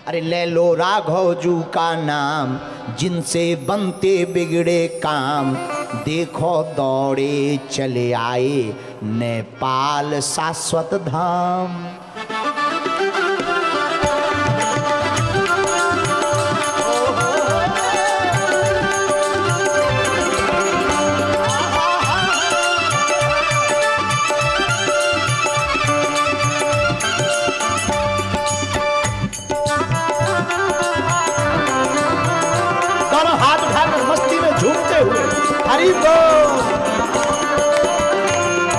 अरे ले लो राघव जू का नाम, जिनसे बनते बिगड़े काम। देखो दौड़े चले आए नेपाल शाश्वत धाम। हरि बोल।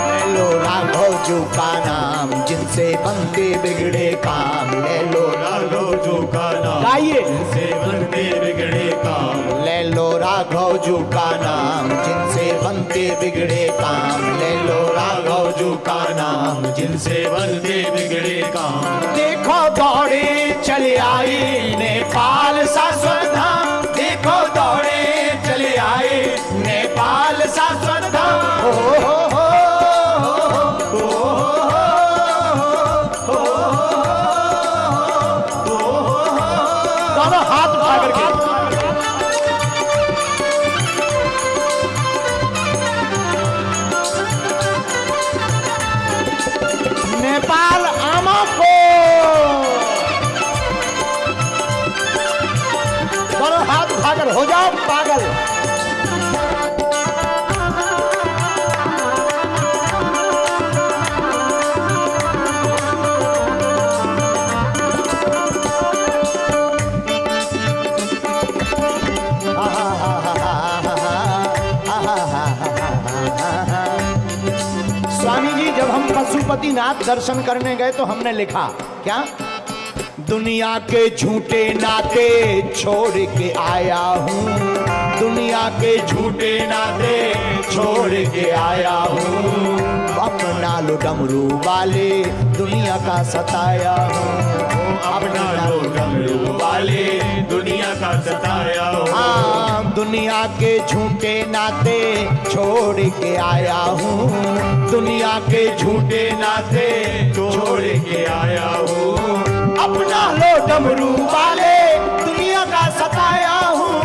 ले लो राघव जू का नाम, जिनसे बनते बिगड़े काम। ले लो राघव जू का नाम, गाइए, जिनसे बनते बिगड़े काम। ले लो राघव जू का नाम, जिनसे बनते बिगड़े काम। ले लो राघव जू का नाम, जिनसे बनते बिगड़े काम। देखो दौड़े चले आई नेपाल शाश्वत धाम। देखो दौड़े चले आए नेपाल शाश्वत धाम। हो हो हो हो हो दोनों हाथ उठा करके नेपाल आमा को, दोनों हाथ उठाकर हो जाओ पागल। स्वामी जी, जब हम पशुपतिनाथ दर्शन करने गए तो हमने लिखा क्या, दुनिया के झूठे नाते छोड़ के आया हूँ। दुनिया के झूठे नाते छोड़ के आया हूँ। अपना लो डमरू वाले दुनिया का सताया हूँ। अपना लो डमरू वाले दुनिया का सताया हूँ। हाँ, दुनिया के झूठे नाते छोड़ के आया हूँ। दुनिया के झूठे नाते छोड़ के आया हूँ। अपना लो डमरू वाले दुनिया का सताया हूँ।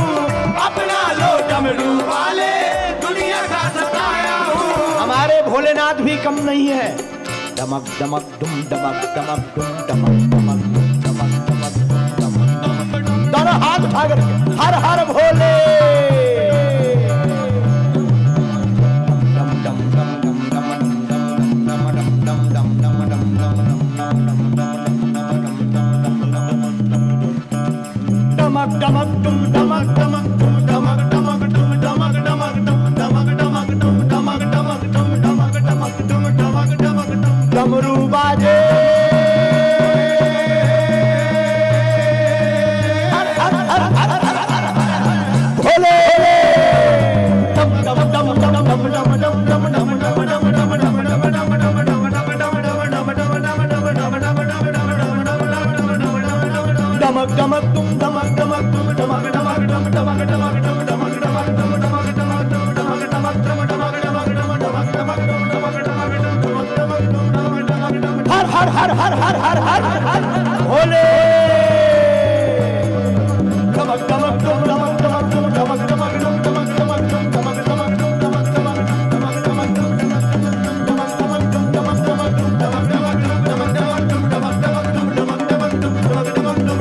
अपना लो डमरू वाले दुनिया का सताया हूँ। हमारे भोलेनाथ भी कम नहीं है। डमक डमक डुम डमक डमक डुम डमक डमक डमक डमक डमक। दोनों हाथ उठा कर हर हर भोले। डमक डमक डुम डमक डमक डुम डमक डमक डुम डमक डमक डुम डमक डमक डुम डमक डमक डुम डमक डमक डुम डमक डमक डुम। डमरू बाजे हर हर हर हर हर हर भोले। डम डम डम डम डम डम डम डम डम डम डम डम डम डम डम डमक डमक तुम डमक डमक तुम डमक डमक डम डमक डमक डम डमक डमक डम डमक डमक डम डमक डमक डम डमक डमक डम डमक डमक डम डमक डमक डमक डमक डम। हर हर हर हर हर हर हर हर भोले। डमक डमक तुम डमक डमक तुम डमक डमक डम डमक डमक डम डमक डमक डम डमक डमक डमक डमक डम डमक डमक डम डमक डमक डम डमक डमक डमक डमक डम डमक डमक डम डमक डमक डम डमक डमक डम डमक डमक डम डमक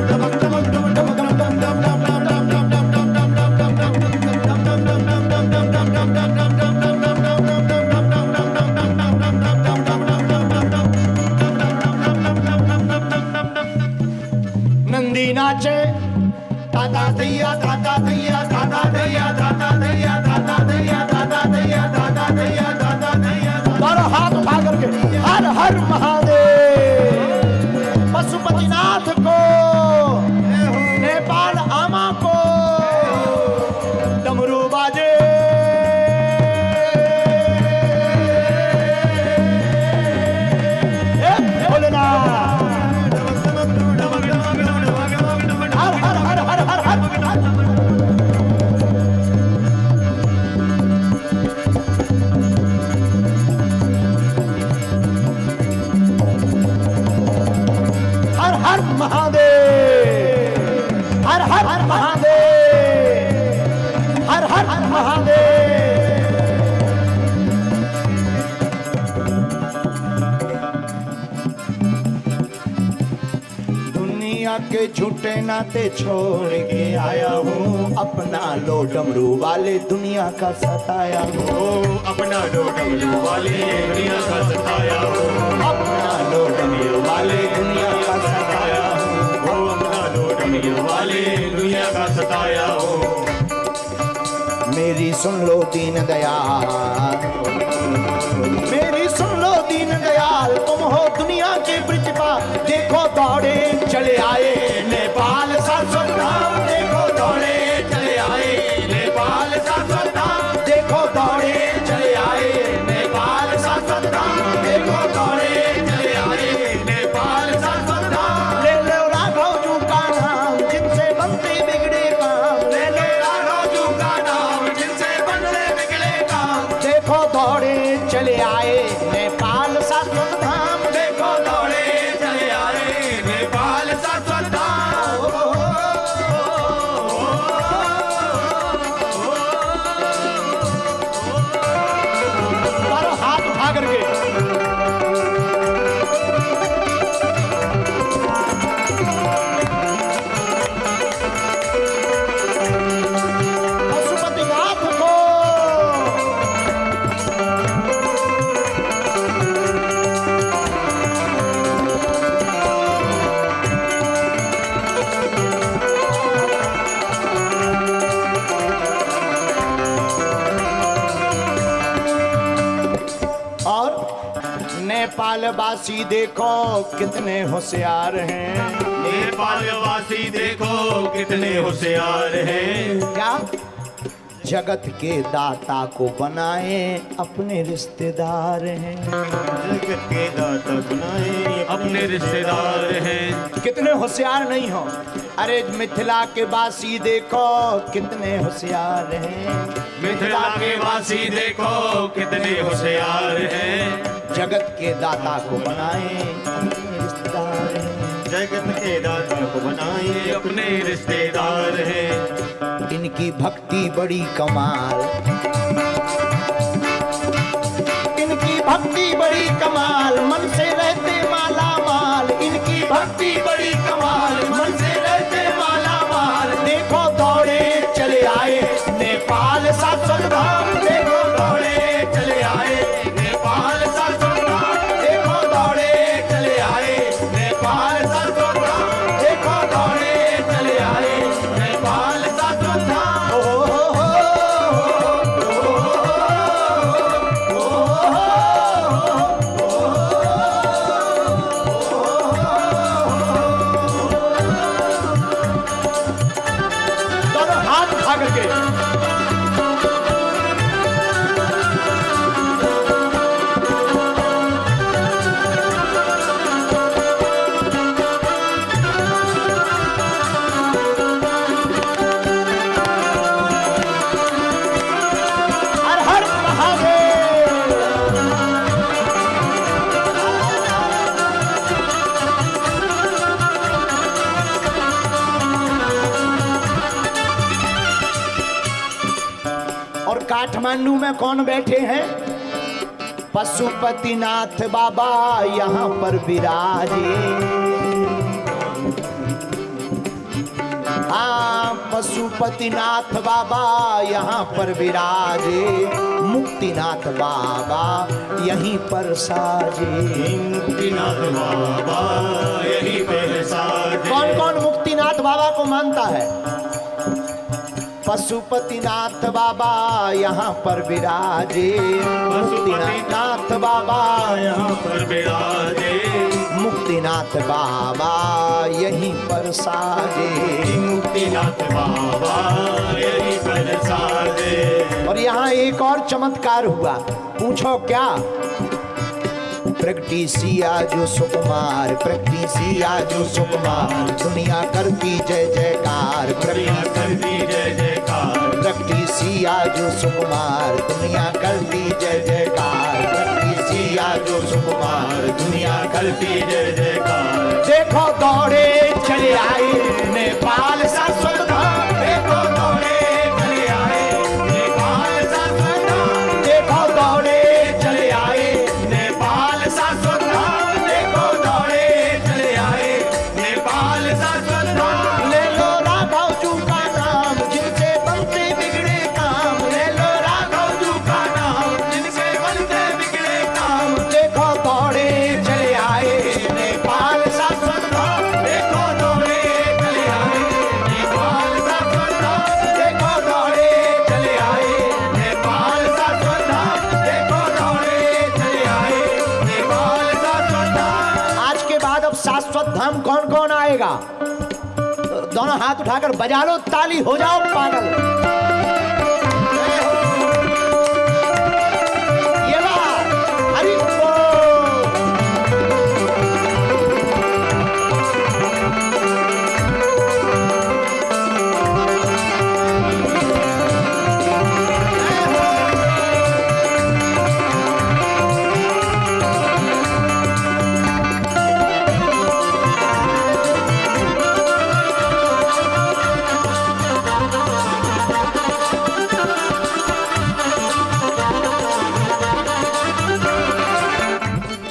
डम डम डम डम डम डम डम डम डम नंदी नाचे दादा दैया दादा दैया दादा दैया दादा दैया दादा दैया दादा दैया दादा दैया दादा दैया। दोनों हाथ उठा करके हर हर महादेव। पशुपतिनाथ को, नेपाल आमा को डमरू बाजे। भोलेनाथ हर हर हर हर हर हर। हर महादेव, हर हर महादेव। दुनिया के झूठे नाते छोड़ के आया हूँ, अपना लो डमरू वाले दुनिया का सताया हूँ, अपना लो डमरू वाले दुनिया का सताया हो, अपना लो डमरू वाले दुनिया का सताया हूँ, अपना लो डमरू वाले दुनिया का सताया हो। मेरी सुन लो दीन दयाल, मेरी सुन लो दीन दयाल, तुम हो दुनिया के ब्रिज पार। देखो दौड़े चले आए नेपाल शाश्वत धाम, देखो दौड़े चले आए नेपाल शाश्वत धाम, देखो दौड़े चले आए नेपाल शाश्वत धाम, देखो दौड़े चले आए नेपाल शाश्वत धाम। ले लो राघव जू का नाम, जिनसे बनते बिगड़े काम, ले लो राघव जू का नाम, जिनसे बनते बिगड़े काम। देखो दौड़े चले आए नेपाल शाश्वत धाम, देखो दौड़े चले आए नेपाल शाश्वत धाम। मारो हाथ उठा करके। पशुपतिनाथ को नेपाल वासी देखो कितने होशियार हैं, नेपाल वासी देखो कितने होशियार हैं, क्या जगत के दाता को बनाए अपने रिश्तेदार हैं, जगत के दाता बनाए अपने रिश्तेदार हैं। कितने होशियार नहीं हो। अरे मिथिला के वासी देखो कितने होशियार हैं, मिथिला के वासी देखो कितने होशियार हैं, जगत के दाता को बनाए अपने रिश्तेदार हैं, जगत के दाता को बनाए अपने रिश्तेदार हैं। इनकी भक्ति बड़ी कमाल, इनकी भक्ति बड़ी कमाल, मन से रहते माला माल, इनकी भक्ति बड़ी कमाल, मन से रहते माला माल। देखो दौड़े चले आए नेपाल शाश्वत धाम, देखो दौड़े चले आए नेपाल शाश्वत धाम, देखो दौड़े चले आए नेपाल शाश्वत धाम, देखो दौड़े चले आए नेपाल शाश्वत धाम। दोनों हाथ उठा करके हर हर महादेव। और काठमांडू में कौन बैठे हैं? पशुपतिनाथ बाबा यहाँ पर विराजे। हाँ, पशुपतिनाथ बाबा यहाँ पर विराजे, मुक्तिनाथ बाबा यहीं पर साजे। मुक्तिनाथ बाबा यहीं पर साजे। कौन कौन मुक्तिनाथ बाबा को मानता है? पशुपतिनाथ बाबा यहाँ पर विराजे, मुक्तिनाथ बाबा यहाँ पर विराजे, मुक्तिनाथ बाबा यहीं पर साजे। मुक्तिनाथ बाबा यहीं पर साजे। और यहाँ एक और चमत्कार हुआ, पूछो क्या? प्रगटिसिया जो सुकुमार, प्रगटिसिया जो सुकुमार, दुनिया करती जय जयकार, दुनिया करती जय जयकार, प्रगटिसिया जो सुकुमार, दुनिया करती जय जयकार, प्रगटिसिया जो सुकुमार, दुनिया करती जय जयकार। देखो दौड़े चले आए नेपाल शाश्वत शाश्वत धाम। ले लो राघव जू का नाम जिनसे बनते बिगड़े काम। ले लो राघव जू का नाम जिनसे बनते बिगड़े काम। देखो दौड़े चले आए नेपाल शाश्वत धाम। देखो दौड़े चले आए नेपाल शाश्वत धाम। देखो दौड़े चले आए नेपाल शाश्वत धाम। देखो दौड़े चले आए नेपाल शाश्वत धाम। आज के बाद अब शाश्वत धाम कौन कौन आएगा? दोनों हाथ उठाकर बजा लो, ताली हो जाओ पागल। ये बात हरि बोल।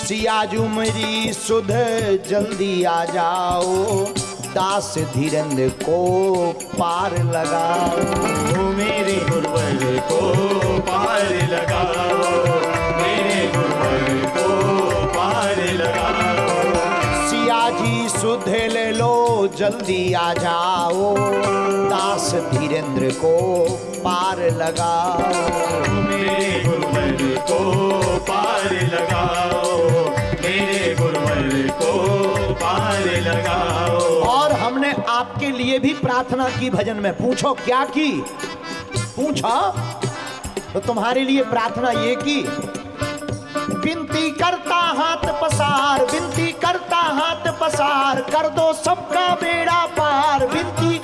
सियाजू मेरी सुध जल्दी आ जाओ, दास धीरेन्द्र को पार लगाओ। मेरे गुरुवर को पार लगाओ। मेरे गुरुवर को पार लगाओ। सियाजी सुध ले लो जल्दी आ जाओ, दास धीरेन्द्र को पार लगाओ। मेरे गुरुवर को पार लगाओ। मेरे गुरुवर को पार लगाओ। और हमने आपके लिए भी प्रार्थना की भजन में। पूछो क्या की? पूछो तो तुम्हारे लिए प्रार्थना ये की, विनती करता हाथ पसार, विनती करता हाथ पसार, कर दो सबका बेड़ा पार। विनती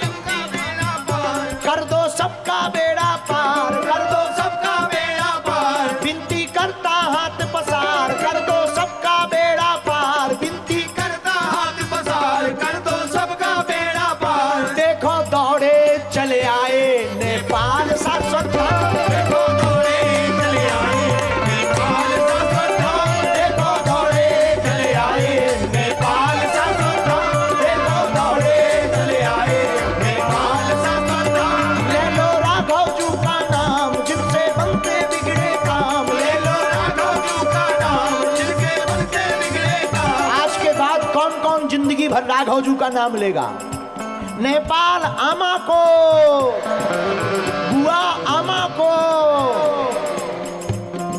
कर दो सबका बेड़ा पार, कर दो सबका बेड़ा पार। विनती करता हाथ पसार, कर दो सबका बेड़ा पार। विनती करता हाथ पसार, कर दो सबका बेड़ा पार। देखो दौड़े चले आए नेपाल शाश्वत धाम। देखो दौड़े चले आए नेपाल शाश्वत धाम। देखो दौड़े चले आए नेपाल शाश्वत धाम। देखो दौड़े चले आए नेपाल शाश्वत धाम। ले लो राघव जू का नाम जिनसे बनते बिगड़े काम। ले लो राघव जू का नाम जिनके बनते बिगड़े काम। आज के बाद कौन कौन जिंदगी भर राघव जू का नाम लेगा? नेपाल आमा को, बुआ आमा को।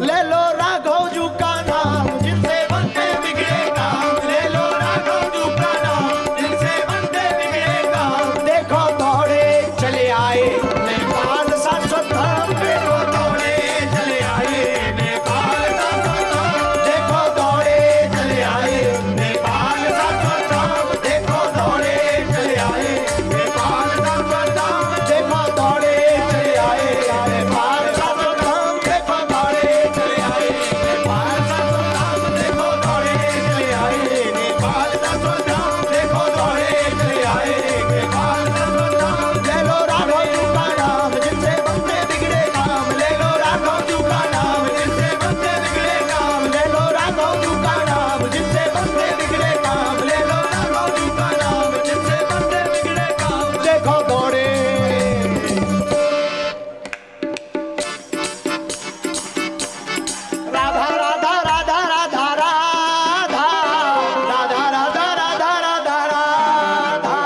ले लो राघव जू का नाम जिनसे बनते बिगड़े काम। ले लो राघव जू का नाम जिनसे बनते बिगड़े काम। देखो दौड़े चले आए नेपाल शाश्वत धाम। देखो दौड़े चले आए नेपाल शाश्वत धाम। देखो दौड़े चले आए नेपाल शाश्वत धाम। देखो दौड़े चले आए नेपाल शाश्वत धाम। देखो दौड़े चले आए नेपाल शाश्वत धाम। देखो दौड़े चले आए नेपाल शाश्वत धाम। देखो दौड़े चले आए नेपाल शाश्वत धाम। देखो दौड़े चले आए नेपाल शाश्वत धाम। ले लो राघव जू का नाम जिनसे बनते बिगड़े काम। ले लो राघव जू का नाम जिनसे बनते बिगड़े काम। ले लो राघव जू का नाम जिनसे बनते बिगड़े काम। ले लो राघव जू का नाम जिनसे बनते बिगड़े काम। देखो दौड़े राधा राधा राधा राधा राधा राधा राधा राधा राधा राधा।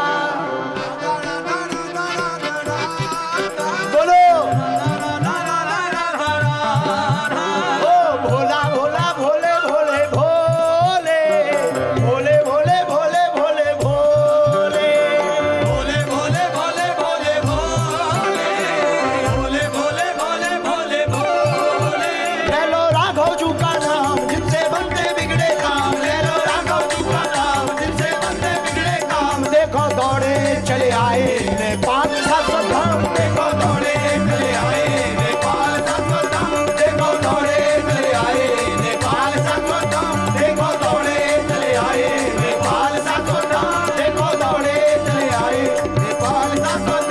बोलो ओ भोला भोला भोले भोले भोले भोले भोले भोले भोले भोले। भोले भोले भोले भोले भोले भोले भोले भोले भोले भोले। ले लो राघव जू का नाम जिनसे बनते बिगड़े काम। ले लो राघव जू का नाम जिनसे बनते बिगड़े काम। देखो दौड़े चले आए नेपाल शाश्वत धाम। देखो दौड़े चले आए नेपाल शाश्वत धाम। देखो दौड़े चले आए नेपाल शाश्वत धाम। देखो दौड़े चले आए नेपाल शाश्वत धाम। देखो दौड़े चले आए नेपाल शाश्वत